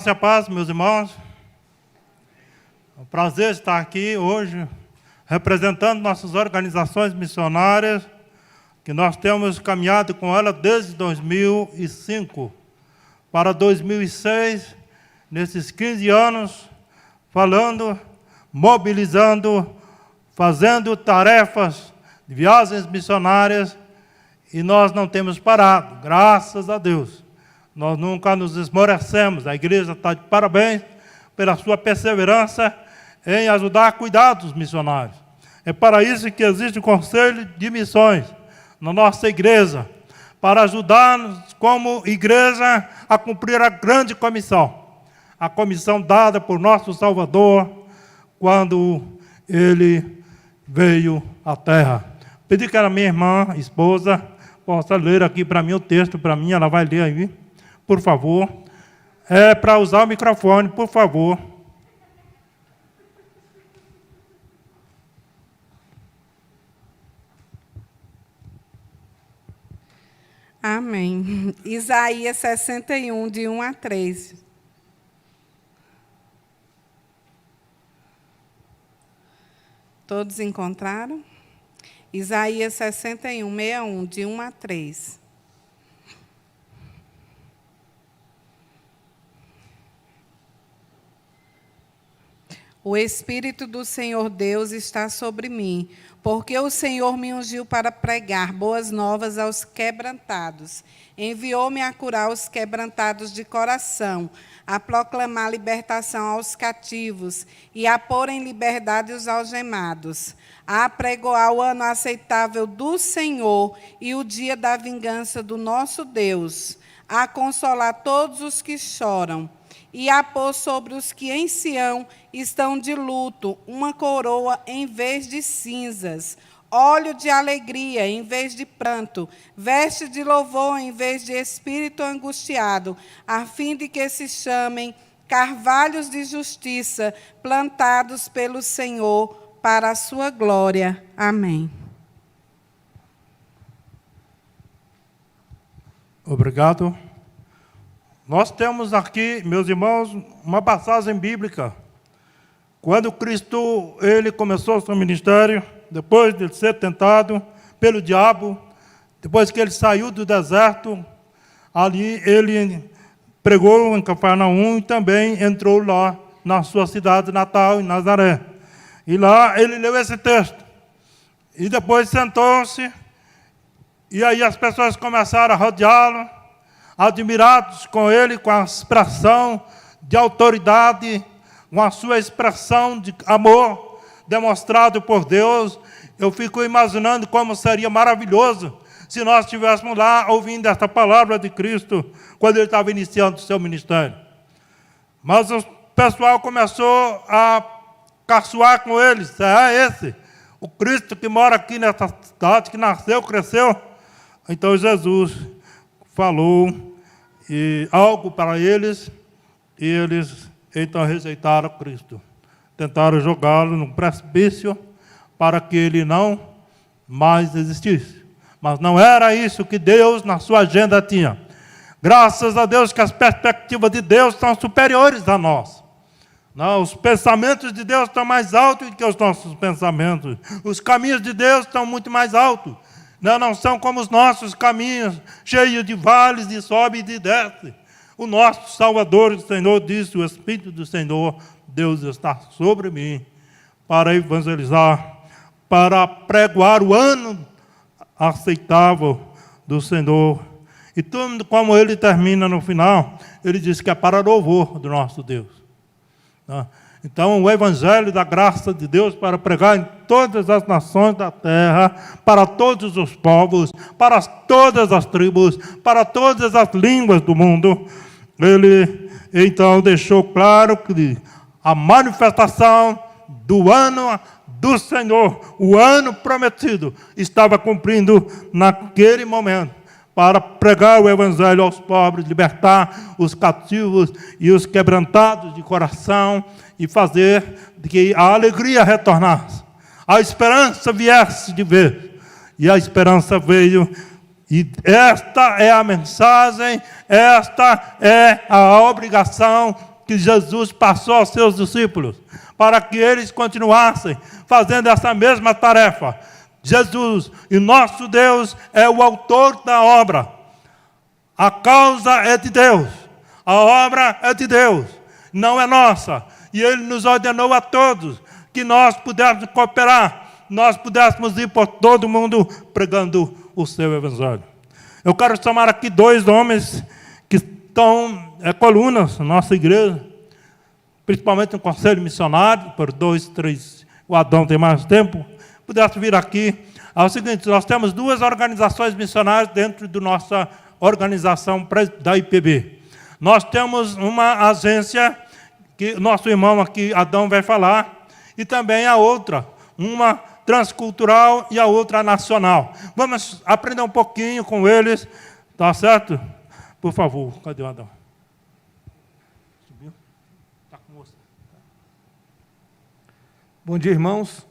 Graça e paz, meus irmãos. É um prazer estar aqui hoje, representando nossas organizações missionárias, que nós temos caminhado com ela desde 2005 para 2006, nesses 15 anos, falando, mobilizando, fazendo tarefas de viagens missionárias, e nós não temos parado, graças a Deus. Nós nunca nos esmorecemos. A igreja está de parabéns pela sua perseverança em ajudar a cuidar dos missionários. É para isso que existe o Conselho de Missões na nossa igreja, para ajudar-nos como igreja a cumprir a grande comissão. A comissão dada por nosso Salvador quando Ele veio à terra. Pedi que a minha irmã, esposa, possa ler aqui para mim o texto, para mim, ela vai ler aí. Por favor. É para usar o microfone, por favor. Amém. Isaías 61, de 1 a 3. Todos encontraram? Isaías 61, 61, de 1 a 3. O Espírito do Senhor Deus está sobre mim, porque o Senhor me ungiu para pregar boas novas aos quebrantados. Enviou-me a curar os quebrantados de coração, a proclamar libertação aos cativos e a pôr em liberdade os algemados, a apregoar o ano aceitável do Senhor e o dia da vingança do nosso Deus, a consolar todos os que choram, e a pôr sobre os que em Sião estão de luto uma coroa em vez de cinzas, óleo de alegria em vez de pranto, veste de louvor em vez de espírito angustiado, a fim de que se chamem carvalhos de justiça, plantados pelo Senhor para a sua glória. Amém. Obrigado. Nós temos aqui, meus irmãos, uma passagem bíblica. Quando Cristo ele começou o seu ministério, depois de ser tentado pelo diabo, depois que ele saiu do deserto, ali ele pregou em Cafarnaum e também entrou lá na sua cidade natal, em Nazaré. E lá ele leu esse texto. E depois sentou-se, e aí as pessoas começaram a rodeá-lo, admirados com ele, com a expressão de autoridade, com a sua expressão de amor demonstrado por Deus. Eu fico imaginando como seria maravilhoso se nós estivéssemos lá ouvindo esta palavra de Cristo quando ele estava iniciando o seu ministério. Mas o pessoal começou a caçoar com ele. É esse, o Cristo que mora aqui nessa cidade, que nasceu, cresceu? Então Jesus falou algo para eles, e eles então rejeitaram Cristo. Tentaram jogá-lo no precipício para que ele não mais existisse. Mas não era isso que Deus na sua agenda tinha. Graças a Deus que as perspectivas de Deus são superiores a nós. Não, os pensamentos de Deus estão mais altos do que os nossos pensamentos. Os caminhos de Deus estão muito mais altos. Não são como os nossos caminhos, cheios de vales, de sobe e de desce. O nosso Salvador, o Senhor, disse, o Espírito do Senhor, Deus está sobre mim, para evangelizar, para pregoar o ano aceitável do Senhor. E tudo como ele termina no final, ele diz que é para louvor do nosso Deus. Então, o Evangelho da graça de Deus para pregar em todas as nações da terra, para todos os povos, para todas as tribos, para todas as línguas do mundo. Ele, então, deixou claro que a manifestação do ano do Senhor, o ano prometido, estava cumprindo naquele momento, para pregar o Evangelho aos pobres, libertar os cativos e os quebrantados de coração, e fazer que a alegria retornasse, a esperança viesse de vez. E a esperança veio, e esta é a mensagem, esta é a obrigação que Jesus passou aos seus discípulos, para que eles continuassem fazendo essa mesma tarefa. Jesus, e nosso Deus, é o autor da obra. A causa é de Deus, a obra é de Deus, não é nossa. E Ele nos ordenou a todos que nós pudéssemos cooperar, nós pudéssemos ir por todo mundo pregando o seu evangelho. Eu quero chamar aqui 2 homens que estão colunas na nossa igreja, principalmente no Conselho Missionário, por 2, 3, o Adão tem mais tempo, pudesse vir aqui. É o seguinte, nós temos 2 organizações missionárias dentro da nossa organização da IPB. Nós temos uma agência, que nosso irmão aqui, Adão, vai falar, e também a outra, uma transcultural e a outra nacional. Vamos aprender um pouquinho com eles, tá certo? Por favor, cadê o Adão? Subiu? Está com você. Bom dia, irmãos.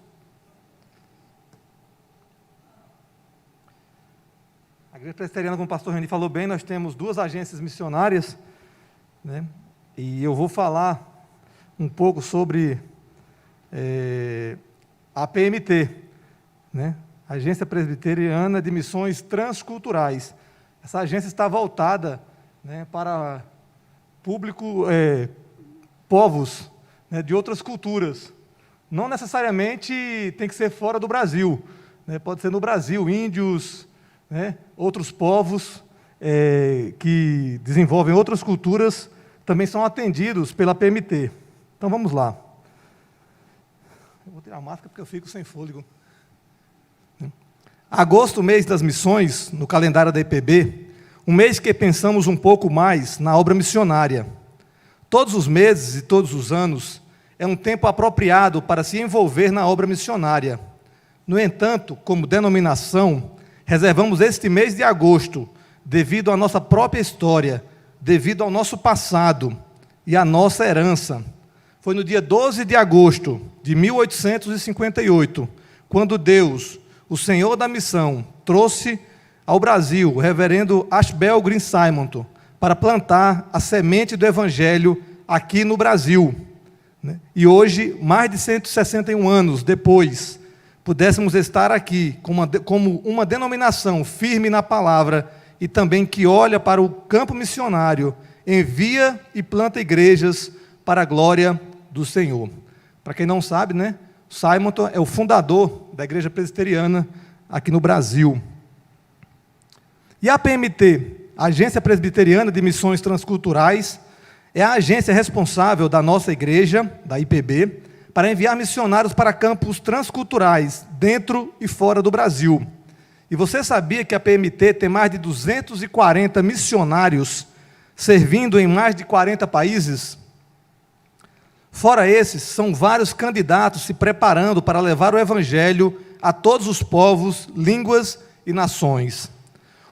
A Igreja Presbiteriana, como o pastor Reni falou bem, nós temos 2 agências missionárias, né? E eu vou falar um pouco sobre a PMT, né? Agência Presbiteriana de Missões Transculturais. Essa agência está voltada, né, para público, povos, né, de outras culturas. Não necessariamente tem que ser fora do Brasil, né? Pode ser no Brasil, índios, né, outros povos que desenvolvem outras culturas também são atendidos pela PMT. Então vamos lá. Eu vou tirar a máscara porque eu fico sem fôlego. Agosto, mês das missões, no calendário da IPB, um mês que pensamos um pouco mais na obra missionária. Todos os meses e todos os anos é um tempo apropriado para se envolver na obra missionária. No entanto, como denominação, reservamos este mês de agosto, devido à nossa própria história, devido ao nosso passado e à nossa herança. Foi no dia 12 de agosto de 1858, quando Deus, o Senhor da missão, trouxe ao Brasil o reverendo Ashbel Green Simonton para plantar a semente do Evangelho aqui no Brasil. E hoje, mais de 161 anos depois, pudéssemos estar aqui como uma denominação firme na palavra e também que olha para o campo missionário, envia e planta igrejas para a glória do Senhor. Para quem não sabe, né, Simonton é o fundador da Igreja Presbiteriana aqui no Brasil. E a PMT, a Agência Presbiteriana de Missões Transculturais, é a agência responsável da nossa igreja, da IPB, para enviar missionários para campos transculturais, dentro e fora do Brasil. E você sabia que a PMT tem mais de 240 missionários servindo em mais de 40 países? Fora esses, são vários candidatos se preparando para levar o Evangelho a todos os povos, línguas e nações.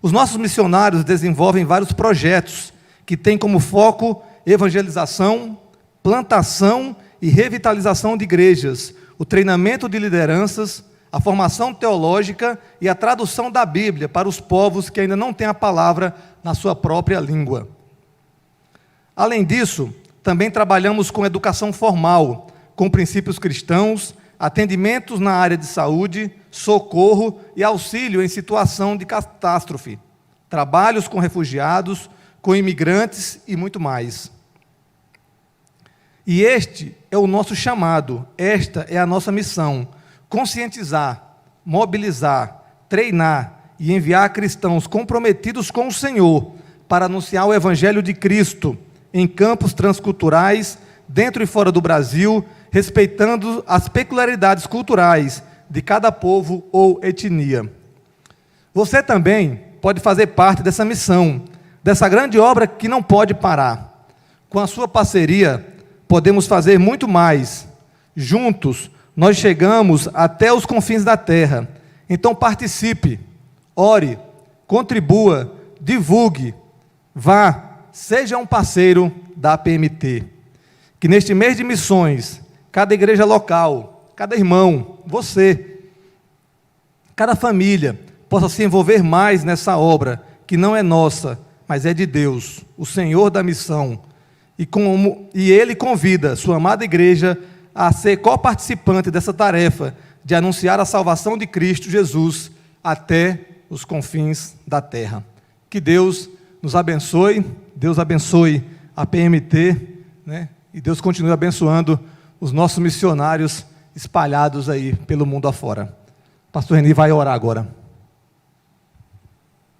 Os nossos missionários desenvolvem vários projetos que têm como foco evangelização, plantação e revitalização de igrejas, o treinamento de lideranças, a formação teológica e a tradução da Bíblia para os povos que ainda não têm a palavra na sua própria língua. Além disso, também trabalhamos com educação formal, com princípios cristãos, atendimentos na área de saúde, socorro e auxílio em situação de catástrofe, trabalhos com refugiados, com imigrantes e muito mais. E este é o nosso chamado, esta é a nossa missão: conscientizar, mobilizar, treinar e enviar cristãos comprometidos com o Senhor para anunciar o Evangelho de Cristo em campos transculturais, dentro e fora do Brasil, respeitando as peculiaridades culturais de cada povo ou etnia. Você também pode fazer parte dessa missão, dessa grande obra que não pode parar. Com a sua parceria, podemos fazer muito mais. Juntos, nós chegamos até os confins da terra. Então participe, ore, contribua, divulgue, vá, seja um parceiro da PMT. Que neste mês de missões, cada igreja local, cada irmão, você, cada família, possa se envolver mais nessa obra, que não é nossa, mas é de Deus, o Senhor da missão, e ele convida sua amada igreja a ser coparticipante dessa tarefa de anunciar a salvação de Cristo Jesus até os confins da terra. Que Deus nos abençoe, Deus abençoe a PMT, né? E Deus continue abençoando os nossos missionários espalhados aí pelo mundo afora. Pastor Reni vai orar agora.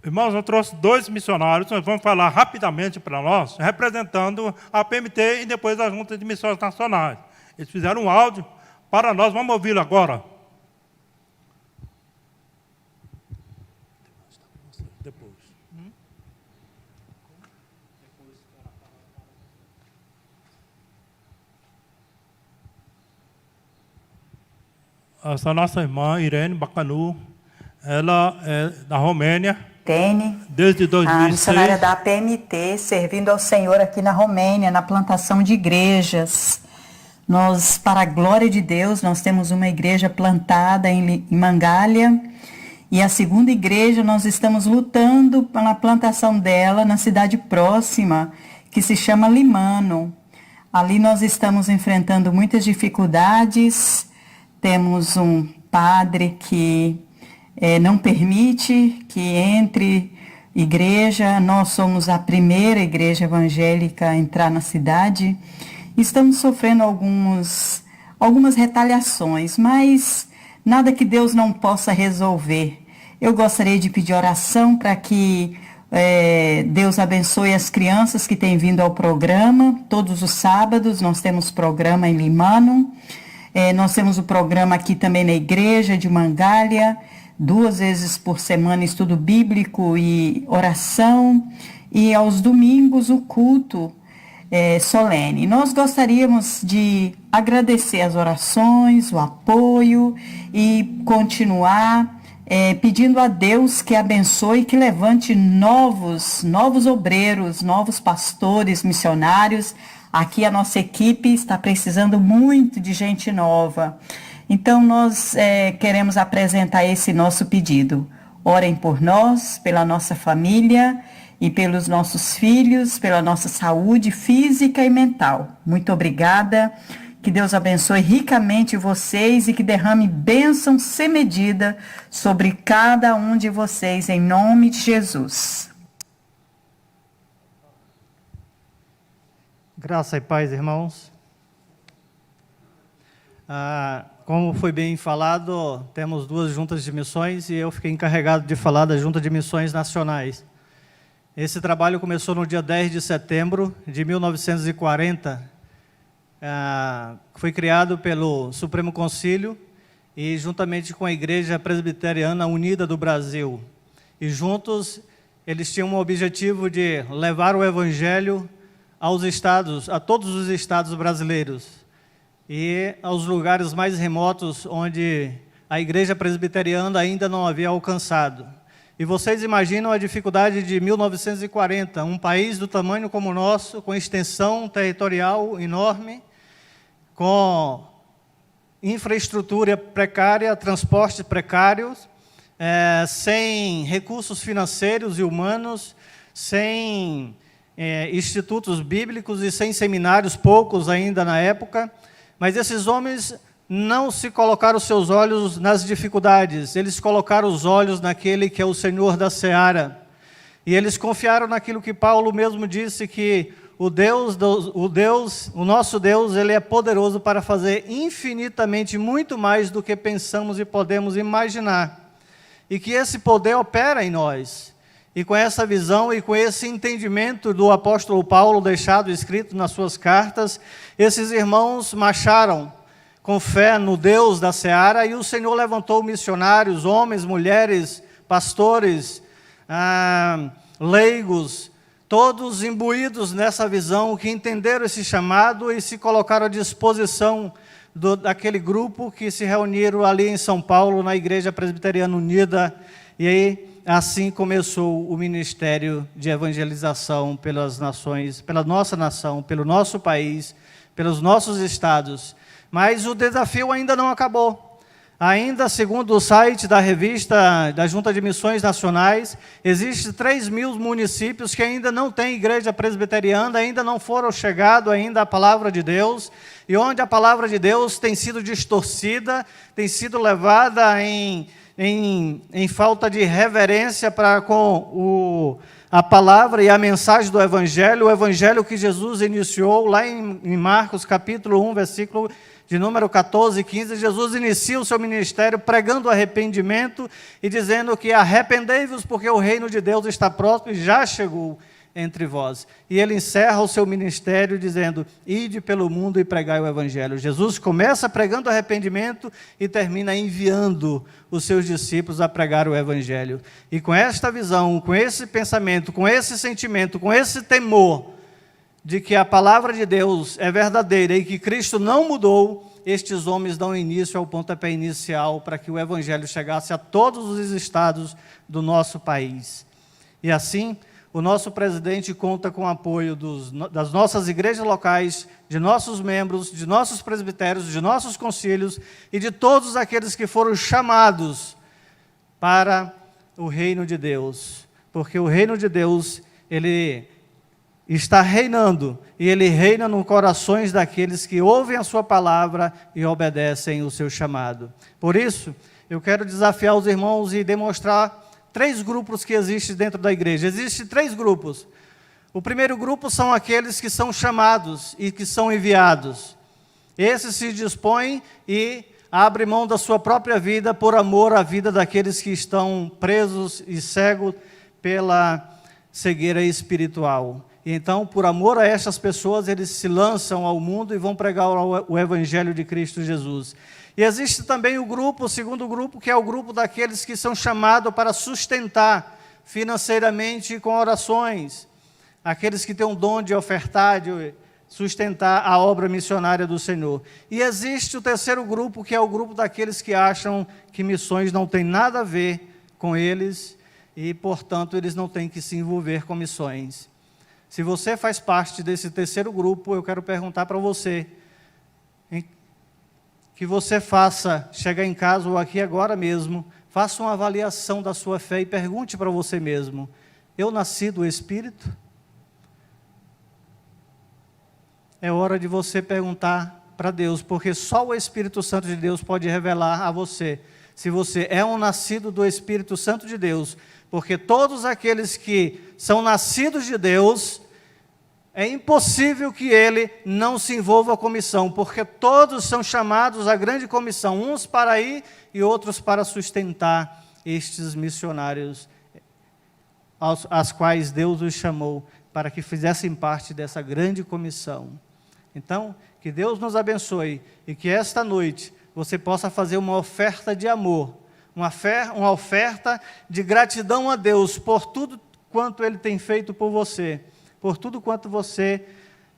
Irmãos, eu trouxe 2 missionários, nós vamos falar rapidamente para nós, representando a PMT e depois a Junta de Missões Nacionais. Eles fizeram um áudio para nós, vamos ouvi-lo agora. Depois. Essa nossa irmã, Irene Bacanu, ela é da Romênia. Desde a 2006. missionária da PMT, servindo ao Senhor aqui na Romênia, na plantação de igrejas. Nós, para a glória de Deus, nós temos uma igreja plantada em Mangália, e a segunda igreja nós estamos lutando pela plantação dela na cidade próxima, que se chama Limano. Ali nós estamos enfrentando muitas dificuldades, temos um padre que não permite que entre igreja. Nós somos a primeira igreja evangélica a entrar na cidade. Estamos sofrendo algumas retaliações, mas nada que Deus não possa resolver. Eu gostaria de pedir oração para que Deus abençoe as crianças que têm vindo ao programa. Todos os sábados nós temos programa em Limano. Nós temos o programa aqui também na igreja de Mangália, 2 vezes por semana estudo bíblico e oração, e aos domingos o culto solene. Nós gostaríamos de agradecer as orações, o apoio e continuar pedindo a Deus que abençoe e que levante novos obreiros, novos pastores, missionários. Aqui a nossa equipe está precisando muito de gente nova. Então, nós queremos apresentar esse nosso pedido. Orem por nós, pela nossa família e pelos nossos filhos, pela nossa saúde física e mental. Muito obrigada. Que Deus abençoe ricamente vocês e que derrame bênção sem medida sobre cada um de vocês, em nome de Jesus. Graça e paz, irmãos. Como foi bem falado, temos 2 juntas de missões e eu fiquei encarregado de falar da Junta de Missões Nacionais. Esse trabalho começou no dia 10 de setembro de 1940, foi criado pelo Supremo Concílio e juntamente com a Igreja Presbiteriana Unida do Brasil. E juntos eles tinham o objetivo de levar o Evangelho aos estados, a todos os estados brasileiros e aos lugares mais remotos onde a igreja presbiteriana ainda não havia alcançado. E vocês imaginam a dificuldade de 1940, um país do tamanho como o nosso, com extensão territorial enorme, com infraestrutura precária, transportes precários, sem recursos financeiros e humanos, sem institutos bíblicos e sem seminários, poucos ainda na época. Mas esses homens não se colocaram seus olhos nas dificuldades, eles colocaram os olhos naquele que é o Senhor da Seara. E eles confiaram naquilo que Paulo mesmo disse, que o nosso Deus, ele é poderoso para fazer infinitamente muito mais do que pensamos e podemos imaginar. E que esse poder opera em nós. E com essa visão e com esse entendimento do apóstolo Paulo, deixado escrito nas suas cartas, esses irmãos marcharam com fé no Deus da Seara, e o Senhor levantou missionários, homens, mulheres, pastores, leigos, todos imbuídos nessa visão, que entenderam esse chamado e se colocaram à disposição daquele grupo que se reuniram ali em São Paulo, na Igreja Presbiteriana Unida, e aí assim começou o ministério de evangelização pelas nações, pela nossa nação, pelo nosso país, pelos nossos estados. Mas o desafio ainda não acabou. Ainda segundo o site da revista da Junta de Missões Nacionais, existem 3.000 municípios que ainda não têm igreja presbiteriana, ainda não foram chegados ainda a palavra de Deus, e onde a palavra de Deus tem sido distorcida, tem sido levada em falta de reverência para com a palavra e a mensagem do Evangelho, o Evangelho que Jesus iniciou lá em Marcos capítulo 1, versículo de número 14 e 15, Jesus inicia o seu ministério pregando arrependimento e dizendo que arrependei-vos porque o reino de Deus está próximo e já chegou entre vós. E ele encerra o seu ministério dizendo, ide pelo mundo e pregai o Evangelho. Jesus começa pregando arrependimento e termina enviando os seus discípulos a pregar o Evangelho. E com esta visão, com esse pensamento, com esse sentimento, com esse temor, de que a palavra de Deus é verdadeira e que Cristo não mudou, estes homens dão início ao pontapé inicial para que o Evangelho chegasse a todos os estados do nosso país. E assim, o nosso presidente conta com o apoio das nossas igrejas locais, de nossos membros, de nossos presbitérios, de nossos concílios e de todos aqueles que foram chamados para o reino de Deus. Porque o reino de Deus, ele está reinando, e ele reina nos corações daqueles que ouvem a sua palavra e obedecem o seu chamado. Por isso, eu quero desafiar os irmãos e demonstrar 3 grupos que existem dentro da igreja. Existem 3 grupos. O primeiro grupo são aqueles que são chamados e que são enviados. Esses se dispõem e abrem mão da sua própria vida por amor à vida daqueles que estão presos e cegos pela cegueira espiritual. E então, por amor a estas pessoas, eles se lançam ao mundo e vão pregar o Evangelho de Cristo Jesus. E existe também o segundo grupo, que é o grupo daqueles que são chamados para sustentar financeiramente com orações. Aqueles que têm um dom de ofertar, de sustentar a obra missionária do Senhor. E existe o terceiro grupo, que é o grupo daqueles que acham que missões não têm nada a ver com eles e, portanto, eles não têm que se envolver com missões. Se você faz parte desse terceiro grupo, eu quero perguntar para você, que você faça, chegar em casa ou aqui agora mesmo, faça uma avaliação da sua fé e pergunte para você mesmo, eu nasci do Espírito? É hora de você perguntar para Deus, porque só o Espírito Santo de Deus pode revelar a você, se você é um nascido do Espírito Santo de Deus, porque todos aqueles que são nascidos de Deus, é impossível que ele não se envolva com missão, porque todos são chamados à grande comissão, uns para ir e outros para sustentar estes missionários, às quais Deus os chamou, para que fizessem parte dessa grande comissão. Então, que Deus nos abençoe e que esta noite você possa fazer uma oferta de amor, uma oferta de gratidão a Deus por tudo quanto Ele tem feito por você, por tudo quanto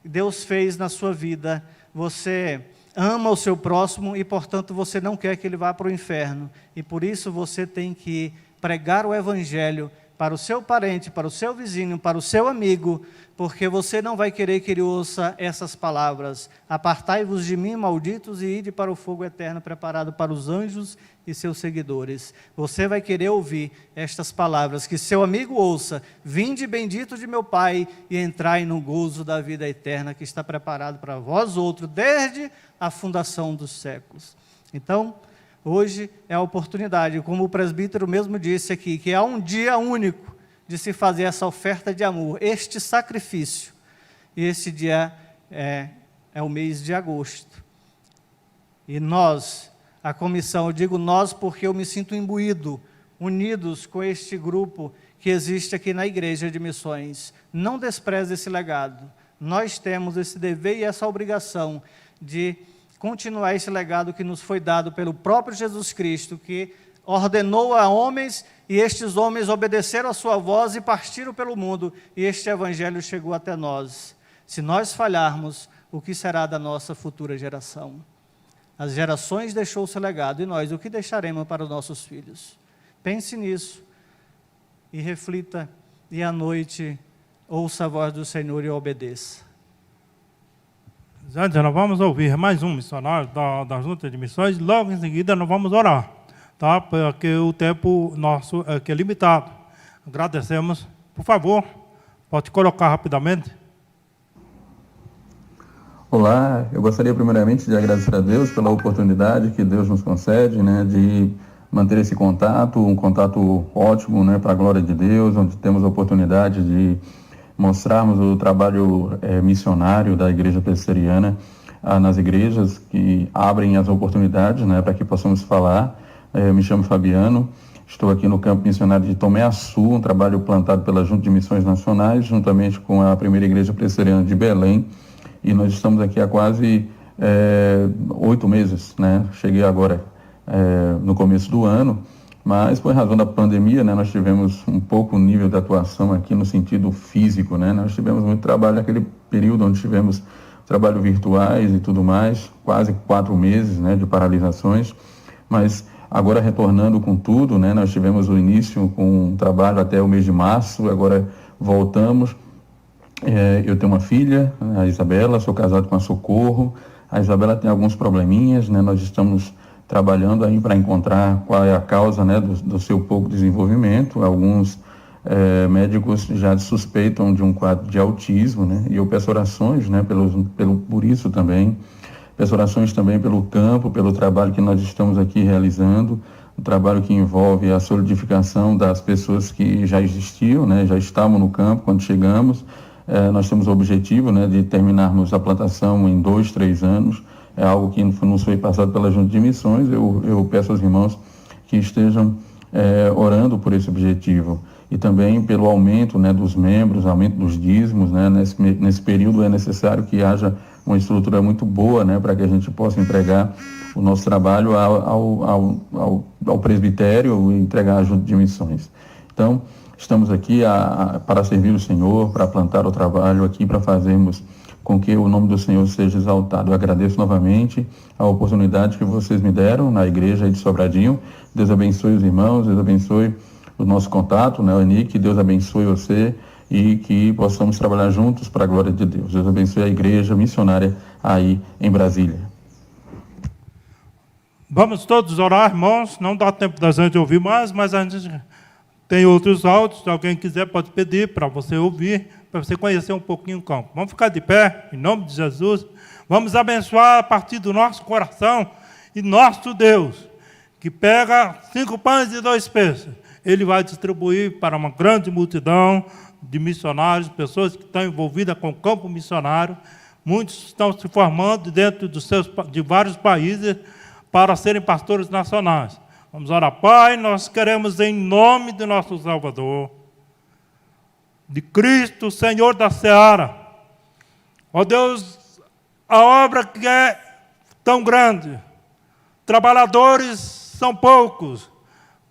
Deus fez na sua vida. Você ama o seu próximo e, portanto, você não quer que ele vá para o inferno. E por isso você tem que pregar o Evangelho para o seu parente, para o seu vizinho, para o seu amigo, porque você não vai querer que ele ouça essas palavras. Apartai-vos de mim, malditos, e ide para o fogo eterno preparado para os anjos e seus seguidores. Você vai querer ouvir estas palavras, que seu amigo ouça, vinde bendito de meu Pai, e entrai no gozo da vida eterna que está preparado para vós outros, desde a fundação dos séculos. Então, hoje é a oportunidade, como o presbítero mesmo disse aqui, que há um dia único de se fazer essa oferta de amor, este sacrifício. E esse dia é o mês de agosto. E nós, a comissão, eu digo nós porque eu me sinto imbuído, unidos com este grupo que existe aqui na Igreja de Missões. Não despreze esse legado. Nós temos esse dever e essa obrigação de continuar esse legado que nos foi dado pelo próprio Jesus Cristo, que ordenou a homens, e estes homens obedeceram a sua voz e partiram pelo mundo, e este Evangelho chegou até nós. Se nós falharmos, o que será da nossa futura geração? As gerações deixou o seu legado, e nós, o que deixaremos para os nossos filhos? Pense nisso, e reflita, e à noite ouça a voz do Senhor e obedeça. Gente, nós vamos ouvir mais um missionário da Junta de Missões, logo em seguida nós vamos orar, tá? Porque o tempo nosso é limitado. Agradecemos. Por favor, pode colocar rapidamente. Olá, eu gostaria primeiramente de agradecer a Deus pela oportunidade que Deus nos concede, né, de manter esse contato, um contato ótimo, né, para a glória de Deus, onde temos a oportunidade de mostrarmos o trabalho missionário da Igreja Presbiteriana nas igrejas que abrem as oportunidades, né, para que possamos falar. Eu me chamo Fabiano, estou aqui no campo missionário de Tomé Açu, um trabalho plantado pela Junta de Missões Nacionais, juntamente com a primeira Igreja Presbiteriana de Belém, e nós estamos aqui há quase 8 meses, né? Cheguei agora no começo do ano, mas por razão da pandemia, né, nós tivemos um pouco o nível de atuação aqui no sentido físico, né? Nós tivemos muito trabalho naquele período onde tivemos trabalho virtuais e tudo mais, quase 4 meses, né, de paralisações, mas agora retornando com tudo, né, nós tivemos o início com um trabalho até o mês de março, agora voltamos. Eu tenho uma filha, a Isabela, sou casado com a Socorro. A Isabela tem alguns probleminhas, né? Nós estamos trabalhando aí para encontrar qual é a causa, né, do seu pouco desenvolvimento. Alguns médicos já suspeitam de um quadro de autismo, né? E eu peço orações, né, por isso também. Peço orações também pelo campo, pelo trabalho que nós estamos aqui realizando, o trabalho que envolve a solidificação das pessoas que já existiam, né, já estavam no campo quando chegamos. Nós temos o objetivo, né, de terminarmos a plantação em 2, 3 anos. É algo que nos foi passado pela Junta de Missões. Eu peço aos irmãos que estejam orando por esse objetivo. E também pelo aumento, né, dos membros, aumento dos dízimos, né. Nesse período é necessário que haja uma estrutura muito boa, né, para que a gente possa entregar o nosso trabalho ao presbitério e entregar à Junta de Missões. Então, estamos aqui para servir o Senhor, para plantar o trabalho aqui, para fazermos com que o nome do Senhor seja exaltado. Eu agradeço novamente a oportunidade que vocês me deram na igreja de Sobradinho. Deus abençoe os irmãos, Deus abençoe o nosso contato, né, o Nick, Deus abençoe você e que possamos trabalhar juntos para a glória de Deus. Deus abençoe a igreja missionária aí em Brasília. Vamos todos orar, irmãos. Não dá tempo da gente ouvir mais, mas a gente tem outros áudios. Se alguém quiser, pode pedir para você ouvir, para você conhecer um pouquinho o campo. Vamos ficar de pé, em nome de Jesus. Vamos abençoar a partir do nosso coração e nosso Deus, que pega 5 pães e 2 peixes. Ele vai distribuir para uma grande multidão de missionários, pessoas que estão envolvidas com o campo missionário. Muitos estão se formando dentro de vários países para serem pastores nacionais. Vamos orar. Pai, nós queremos em nome do nosso Salvador, de Cristo, Senhor da Seara. Ó Deus, a obra que é tão grande, trabalhadores são poucos.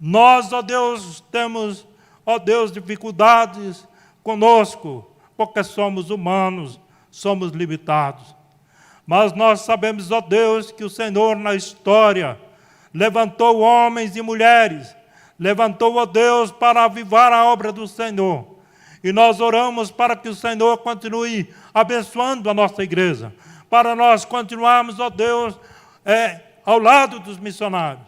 Nós, ó Deus, temos, ó Deus, dificuldades conosco, porque somos humanos, somos limitados. Mas nós sabemos, ó Deus, que o Senhor na história levantou homens e mulheres, levantou, ó Deus, para avivar a obra do Senhor. E nós oramos para que o Senhor continue abençoando a nossa igreja, para nós continuarmos, ó Deus, ao lado dos missionários,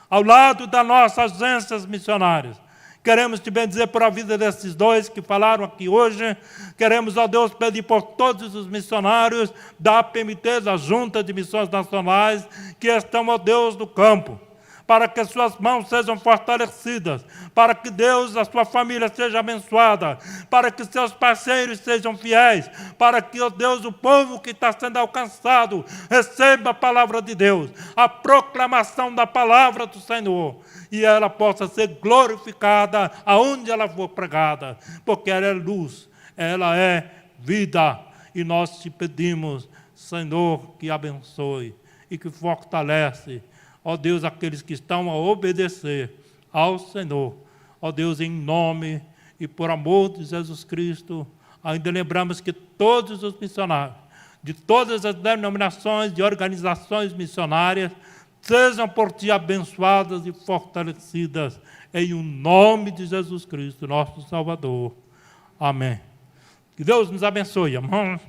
ao lado das nossas agências missionárias. Queremos te bendizer por a vida desses 2 que falaram aqui hoje. Queremos, ó Deus, pedir por todos os missionários da APMT, da Junta de Missões Nacionais, que estão, ó Deus, no campo, para que suas mãos sejam fortalecidas, para que Deus, a sua família seja abençoada, para que seus parceiros sejam fiéis, para que, ó Deus, o povo que está sendo alcançado receba a palavra de Deus, a proclamação da palavra do Senhor, e ela possa ser glorificada aonde ela for pregada, porque ela é luz, ela é vida, e nós te pedimos, Senhor, que abençoe e que fortalece, ó Deus, aqueles que estão a obedecer ao Senhor. Ó Deus, em nome e por amor de Jesus Cristo, ainda lembramos que todos os missionários, de todas as denominações e organizações missionárias, sejam por ti abençoadas e fortalecidas, em o nome de Jesus Cristo, nosso Salvador. Amém. Que Deus nos abençoe, irmãos.